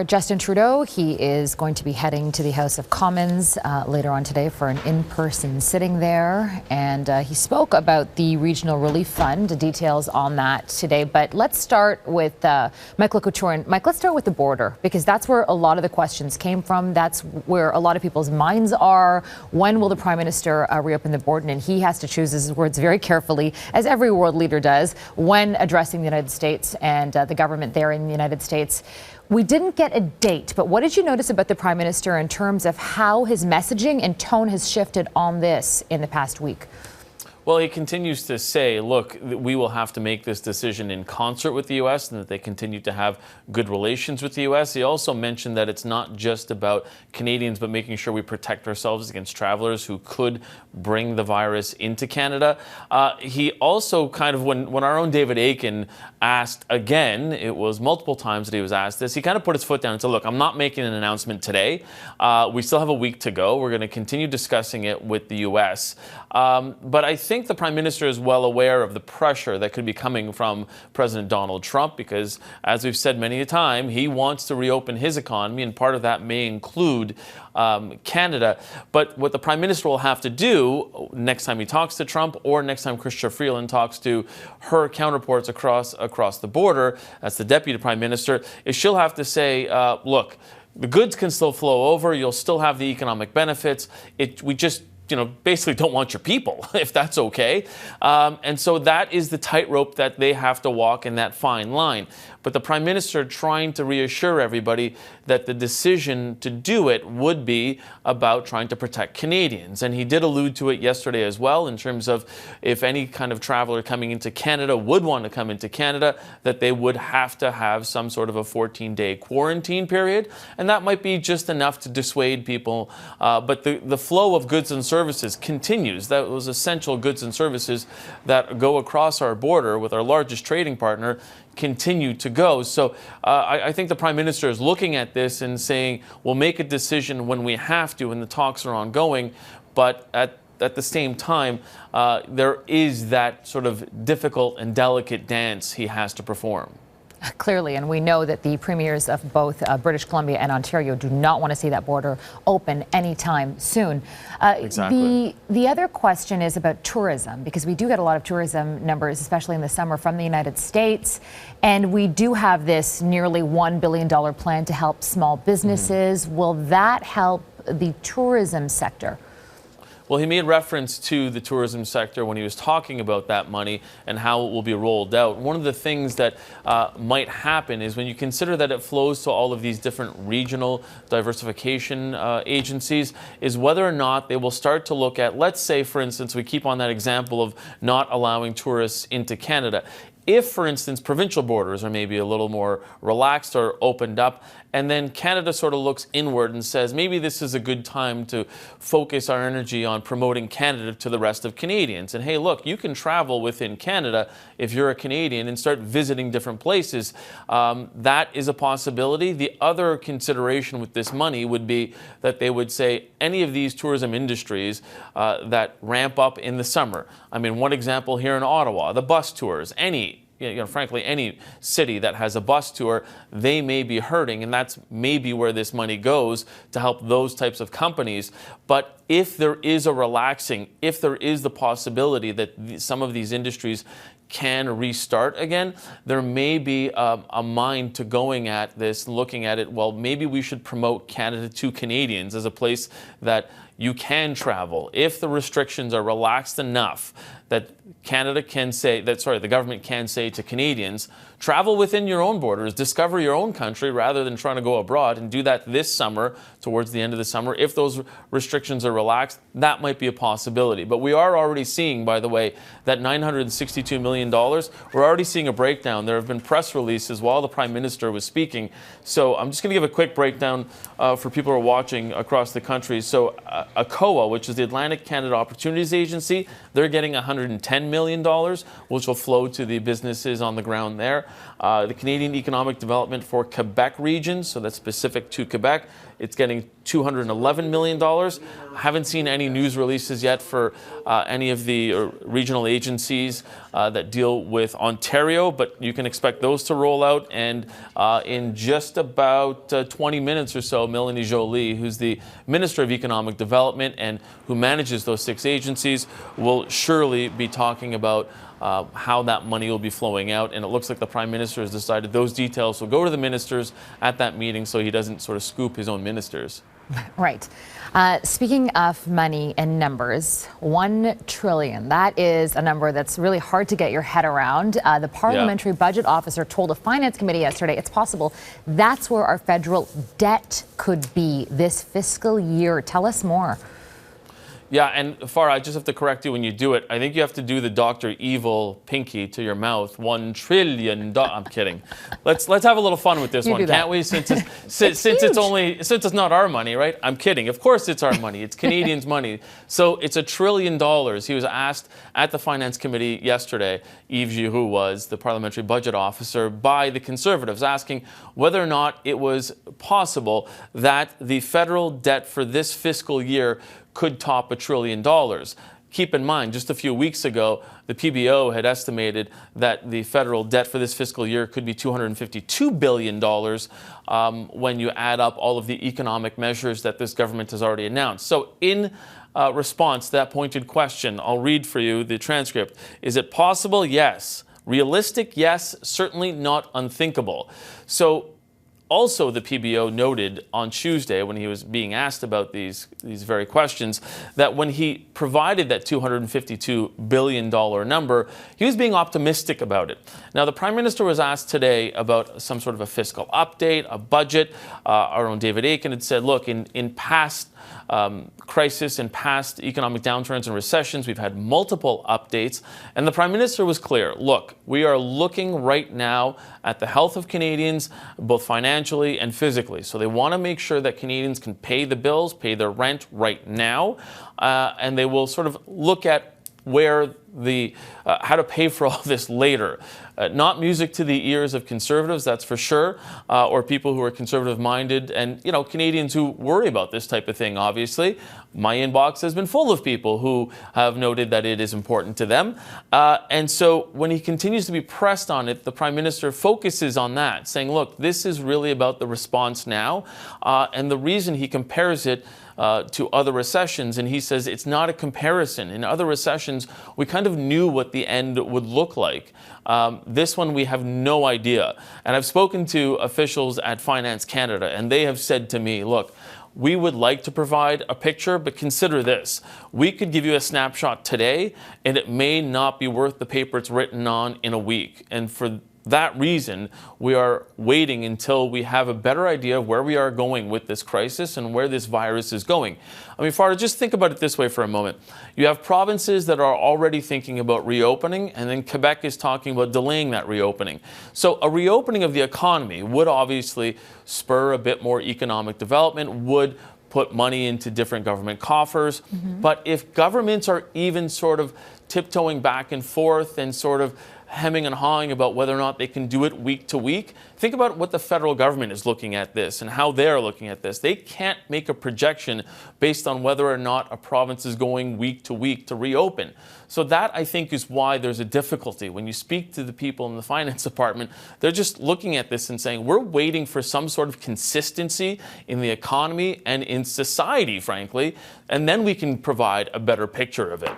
Justin Trudeau, he is going to be heading to the House of Commons later on today for an in-person sitting there. And he spoke about the Regional Relief Fund, details on that today. But let's start with Michael Couture. Mike, let's start with the border, because that's where a lot of the questions came from. That's where a lot of people's minds are. When will the Prime Minister reopen the border? And he has to choose his words very carefully, as every world leader does, when addressing the United States and the government there in the United States. We didn't get a date, but what did you notice about the Prime Minister in terms of how his messaging and tone has shifted on this in the past week? Well, he continues to say, look, we will have to make this decision in concert with the U.S. and that they continue to have good relations with the U.S. He also mentioned that it's not just about Canadians, but making sure we protect ourselves against travelers who could bring the virus into Canada. He also kind of, when our own David Akin asked again, it was multiple times that he was asked this, he kind of put his foot down and said, look, I'm not making an announcement today. We still have a week to go. We're going to continue discussing it with the U.S. But I think the Prime Minister is well aware of the pressure that could be coming from President Donald Trump, because, as we've said many a time, he wants to reopen his economy, and part of that may include Canada. But what the Prime Minister will have to do next time he talks to Trump, or next time Chrystia Freeland talks to her counterparts across the border, that's the Deputy Prime Minister, is she'll have to say, look, the goods can still flow over, you'll still have the economic benefits, we just basically don't want your people, if that's okay. And so that is the tightrope that they have to walk, in that fine line. But the Prime Minister trying to reassure everybody that the decision to do it would be about trying to protect Canadians. And he did allude to it yesterday as well, in terms of if any kind of traveler coming into Canada would want to come into Canada, that they would have to have some sort of a 14-day quarantine period. And that might be just enough to dissuade people. But the flow of goods and services continues. That was essential goods and services that go across our border with our largest trading partner continue to go. So I think the Prime Minister is looking at this and saying, we'll make a decision when we have to, and the talks are ongoing. But at the same time, there is that sort of difficult and delicate dance he has to perform. Clearly, and we know that the premiers of both British Columbia and Ontario do not want to see that border open anytime soon. Exactly. The other question is about tourism, because we do get a lot of tourism numbers, especially in the summer, from the United States. And we do have this nearly $1 billion plan to help small businesses. Will that help the tourism sector? Well, he made reference to the tourism sector when he was talking about that money and how it will be rolled out. One of the things that might happen is, when you consider that it flows to all of these different regional diversification agencies, is whether or not they will start to look at, let's say, for instance, we keep on that example of not allowing tourists into Canada. If, for instance, provincial borders are maybe a little more relaxed or opened up, and then Canada sort of looks inward and says, maybe this is a good time to focus our energy on promoting Canada to the rest of Canadians. And hey, look, you can travel within Canada if you're a Canadian and start visiting different places. That is a possibility. The other consideration with this money would be that they would say any of these tourism industries that ramp up in the summer. I mean, one example here in Ottawa, the bus tours, frankly, any city that has a bus tour, they may be hurting, and that's maybe where this money goes, to help those types of companies. But if there is a relaxing, if there is the possibility that some of these industries can restart again, there may be a mind to going at this, looking at it, well, maybe we should promote Canada to Canadians as a place that you can travel. If the restrictions are relaxed enough that the government can say to Canadians, travel within your own borders, discover your own country rather than trying to go abroad, and do that this summer, towards the end of the summer. If those restrictions are relaxed, that might be a possibility. But we are already seeing, by the way, that $962 million, we're already seeing a breakdown. There have been press releases while the Prime Minister was speaking. So I'm just going to give a quick breakdown for people who are watching across the country. So ACOA, which is the Atlantic Canada Opportunities Agency, they're getting $110 million, which will flow to the businesses on the ground there. The Canadian Economic Development for Quebec region, so that's specific to Quebec, it's getting $211 million. I haven't seen any news releases yet for any of the regional agencies that deal with Ontario, but you can expect those to roll out. And in just about 20 minutes or so, Mélanie Joly, who's the Minister of Economic Development and who manages those 6 agencies, will surely be talking about how that money will be flowing out. And it looks like the Prime Minister has decided those details will go to the ministers at that meeting so he doesn't sort of scoop his own ministers. Right. Speaking of money and numbers, $1 trillion. That is a number that's really hard to get your head around. The parliamentary budget officer told a finance committee yesterday it's possible that's where our federal debt could be this fiscal year. Tell us more. Yeah, and Farah, I just have to correct you when you do it. I think you have to do the Dr. Evil pinky to your mouth. $1 trillion. I'm kidding. Let's have a little fun with this one, can't we? Since it's not our money, right? I'm kidding. Of course it's our money. It's Canadians' money. So it's $1 trillion. He was asked at the Finance Committee yesterday, Yves Giroux was the parliamentary budget officer, by the Conservatives, asking whether or not it was possible that the federal debt for this fiscal year could top $1 trillion. Keep in mind, just a few weeks ago, the PBO had estimated that the federal debt for this fiscal year could be $252 billion when you add up all of the economic measures that this government has already announced. So in response to that pointed question, I'll read for you the transcript. Is it possible? Yes. Realistic? Yes. Certainly not unthinkable. So also, the PBO noted on Tuesday, when he was being asked about these very questions, that when he provided that $252 billion number, he was being optimistic about it. Now, the Prime Minister was asked today about some sort of a fiscal update, a budget. Our own David Akin had said, look, in past crisis and past economic downturns and recessions, we've had multiple updates. And the Prime Minister was clear. Look, we are looking right now at the health of Canadians, both financially and physically. So they want to make sure that Canadians can pay the bills, pay their rent right now. And they will sort of look at where how to pay for all this later. Not music to the ears of Conservatives, that's for sure, or people who are conservative-minded and, you know, Canadians who worry about this type of thing, obviously. My inbox has been full of people who have noted that it is important to them. And so when he continues to be pressed on it, the Prime Minister focuses on that, saying, look, this is really about the response now. And the reason he compares it to other recessions, and he says it's not a comparison. In other recessions, we kind of knew what the end would look like. This one, we have no idea. And I've spoken to officials at Finance Canada, and they have said to me, look, we would like to provide a picture, but consider this. We could give you a snapshot today, and it may not be worth the paper it's written on in a week. And for that reason, we are waiting until we have a better idea of where we are going with this crisis and where this virus is going. I mean, Farah, just think about it this way for a moment. You have provinces that are already thinking about reopening, and then Quebec is talking about delaying that reopening. So a reopening of the economy would obviously spur a bit more economic development, would put money into different government coffers. But if governments are even sort of tiptoeing back and forth and sort of hemming and hawing about whether or not they can do it week to week. Think about what the federal government is looking at this and how they're looking at this. They can't make a projection based on whether or not a province is going week to week to reopen. So that, I think, is why there's a difficulty. When you speak to the people in the finance department, they're just looking at this and saying, we're waiting for some sort of consistency in the economy and in society, frankly, and then we can provide a better picture of it.